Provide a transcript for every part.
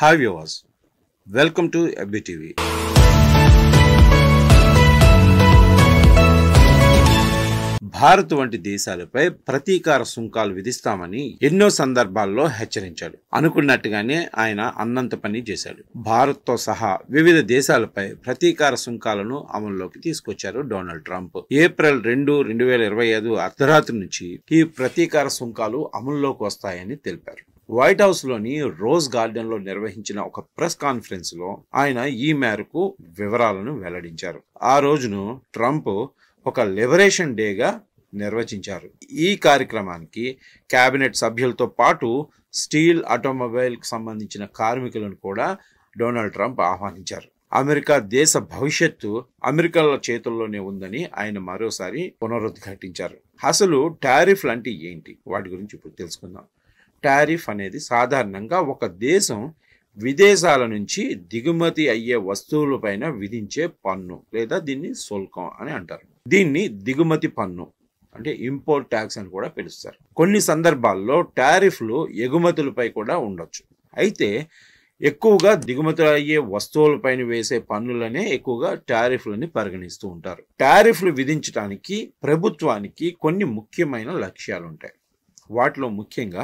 Hi viewers, welcome to FBTV. Bharat వంటి దేశాలపై ప్రతీకార సుంకాలు విధిస్తామని ఎన్నో సందర్భాల్లో హెచ్చరించాడు. అనుకున్నట్టుగానే ఆయన అన్నంత పని చేశాడు. భారత్తో సహా వివిధ దేశాలపై ప్రతీకార సుంకాలను అమల్లోకి తీసుకొచ్చారు డొనాల్డ్ ట్రంప్. ఏప్రిల్ 2, 2025 అర్ధరాత్రి నుంచి ఈ ప్రతీకార సుంకాలు అమల్లోకి వస్తాయని తెలిపారు. వైట్ హౌస్ లోని రోజ్ గార్డెన్ లో నిర్వహించిన ఒక ప్రెస్ కాన్ఫరెన్స్ లో ఆయన ఈ మేరకు వివరాలను వెల్లడించారు. ఆ రోజును ట్రంప్ ఒక లిబరేషన్ డేగా నిర్వచించారు. ఈ కార్యక్రమానికి కేబినెట్ సభ్యులతో పాటు స్టీల్, ఆటోమొబైల్ కు సంబంధించిన కార్మికులను కూడా డొనాల్డ్ ట్రంప్ ఆహ్వానించారు. అమెరికా దేశ భవిష్యత్తు అమెరికాల చేతుల్లోనే ఉందని ఆయన మరోసారి పునరుద్ఘాటించారు. అసలు టారిఫ్లు అంటే ఏంటి, వాటి గురించి ఇప్పుడు తెలుసుకుందాం. టారిఫ్ అనేది సాధారణంగా ఒక దేశం విదేశాల నుంచి దిగుమతి అయ్యే వస్తువులపైన విధించే పన్ను లేదా దీన్ని శుల్కం అని అంటారు. దీన్ని దిగుమతి పన్ను అంటే ఇంపోర్ట్ ట్యాక్స్ అని కూడా పిలుస్తారు. కొన్ని సందర్భాల్లో టారిఫ్లు ఎగుమతులపై కూడా ఉండొచ్చు. అయితే ఎక్కువగా దిగుమతులు అయ్యే వస్తువులపైన వేసే పన్నులనే ఎక్కువగా టారిఫ్లని పరిగణిస్తూ ఉంటారు. టారిఫ్లు విధించడానికి ప్రభుత్వానికి కొన్ని ముఖ్యమైన లక్ష్యాలు ఉంటాయి. వాటిలో ముఖ్యంగా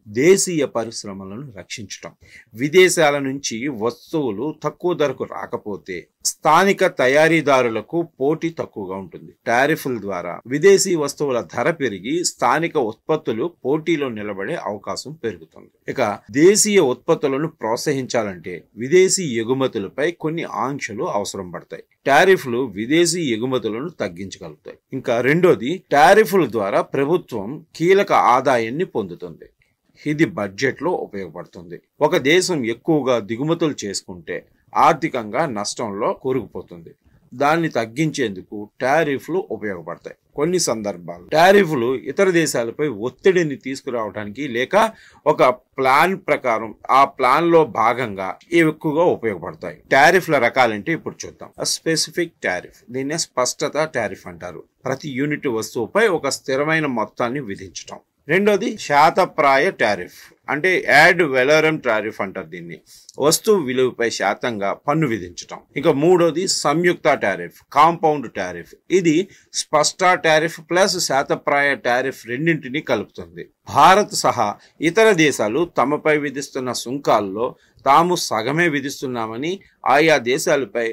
దేశీయ పరిశ్రమలను రక్షించటం, విదేశాల నుంచి వస్తువులు తక్కువ ధరకు రాకపోతే స్థానిక తయారీదారులకు పోటీ తక్కువగా ఉంటుంది. టారిఫ్ల ద్వారా విదేశీ వస్తువుల ధర పెరిగి స్థానిక ఉత్పత్తులు పోటీలో నిలబడే అవకాశం పెరుగుతుంది. ఇక దేశీయ ఉత్పత్తులను ప్రోత్సహించాలంటే విదేశీ ఎగుమతులపై కొన్ని ఆంక్షలు అవసరం పడతాయి. టారిఫ్లు విదేశీ ఎగుమతులను తగ్గించగలుగుతాయి. ఇంకా రెండోది, టారిఫ్ల ద్వారా ప్రభుత్వం కీలక ఆదాయాన్ని పొందుతుంది. ఇది బడ్జెట్లో ఉపయోగపడుతుంది. ఒక దేశం ఎక్కువగా దిగుమతులు చేసుకుంటే ఆర్థికంగా నష్టంలో కూరుకుపోతుంది. దాన్ని తగ్గించేందుకు టారిఫ్లు ఉపయోగపడతాయి. కొన్ని సందర్భాలు టారిఫ్లు ఇతర దేశాలపై ఒత్తిడిని తీసుకురావడానికి లేక ఒక ప్లాన్ ప్రకారం ఆ ప్లాన్ లో భాగంగా ఎక్కువగా ఉపయోగపడతాయి. టారిఫ్ల రకాలంటే ఇప్పుడు చూద్దాం. స్పెసిఫిక్ టారిఫ్, దీన్నే స్పష్టత టారిఫ్ అంటారు. ప్రతి యూనిట్ వస్తువుపై ఒక స్థిరమైన మొత్తాన్ని విధించటం. రెండోది శాతప్రాయ టారిఫ్ అంటే యాడ్ వెలోరమ్ టారిఫ్ అంటారు. దీన్ని వస్తువు విలువపై శాతంగా పన్ను విధించటం. ఇక మూడోది సంయుక్త టారిఫ్, కాంపౌండ్ టారిఫ్. ఇది స్పష్ట టారిఫ్ ప్లస్ శాతప్రాయ టారిఫ్ రెండింటినీ కలుపుతుంది. భారత్ సహా ఇతర దేశాలు తమపై విధిస్తున్న సుంకాల్లో తాము సగమే విధిస్తున్నామని, ఆయా దేశాలపై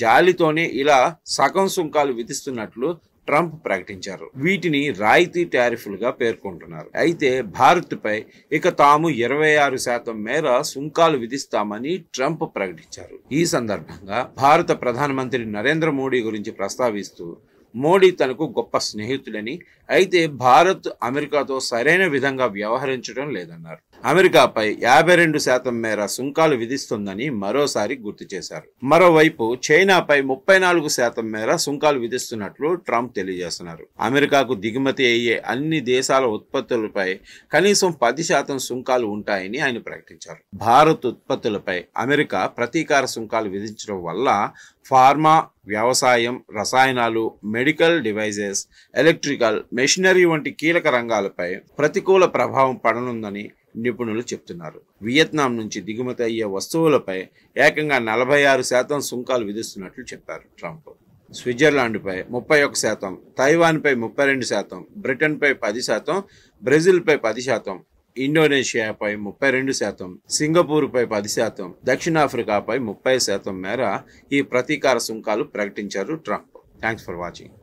జాలితోనే ఇలా సగం సుంకాలు విధిస్తున్నట్లు ట్రంప్ ప్రకటించారు. వీటిని రాయితీ టారిఫ్లుగా పేర్కొంటున్నారు. అయితే భారత్పై ఇక తాము 26% మేర సుంకాలు విధిస్తామని ట్రంప్ ప్రకటించారు. ఈ సందర్భంగా భారత ప్రధానమంత్రి నరేంద్ర మోడీ గురించి ప్రస్తావిస్తూ, మోడీ తనకు గొప్ప స్నేహితుడని, అయితే భారత్ అమెరికాతో సరైన విధంగా వ్యవహరించడం లేదన్నారు. అమెరికాపై 52% మేర సుంకాలు విధిస్తుందని మరోసారి గుర్తు చేశారు. మరోవైపు చైనాపై 34% మేర సుంకాలు విధిస్తున్నట్లు ట్రంప్ తెలియజేస్తున్నారు. అమెరికాకు దిగుమతి అయ్యే అన్ని దేశాల ఉత్పత్తులపై కనీసం 10% సుంకాలు ఉంటాయని ఆయన ప్రకటించారు. భారత్ ఉత్పత్తులపై అమెరికా ప్రతీకార సుంకాలు విధించడం వల్ల ఫార్మా, వ్యవసాయం, రసాయనాలు, మెడికల్ డివైజెస్, ఎలక్ట్రికల్, మెషినరీ వంటి కీలక రంగాలపై ప్రతికూల ప్రభావం పడనుందని నిపుణులు చెప్తున్నారు. వియత్నాం నుంచి దిగుమతి అయ్యే వస్తువులపై ఏకంగా 46% సుంకాలు విధిస్తున్నట్లు చెప్పారు ట్రంప్. స్విట్జర్లాండ్పై 31%, తైవాన్పై 32%, బ్రిటన్పై 10%, బ్రెజిల్పై 10%, ఇండోనేషియాపై 32%, సింగపూర్పై 10%, దక్షిణాఫ్రికాపై 30% మేర ఈ ప్రతీకార సుంకాలు ప్రకటించారు ట్రంప్. Thanks for watching.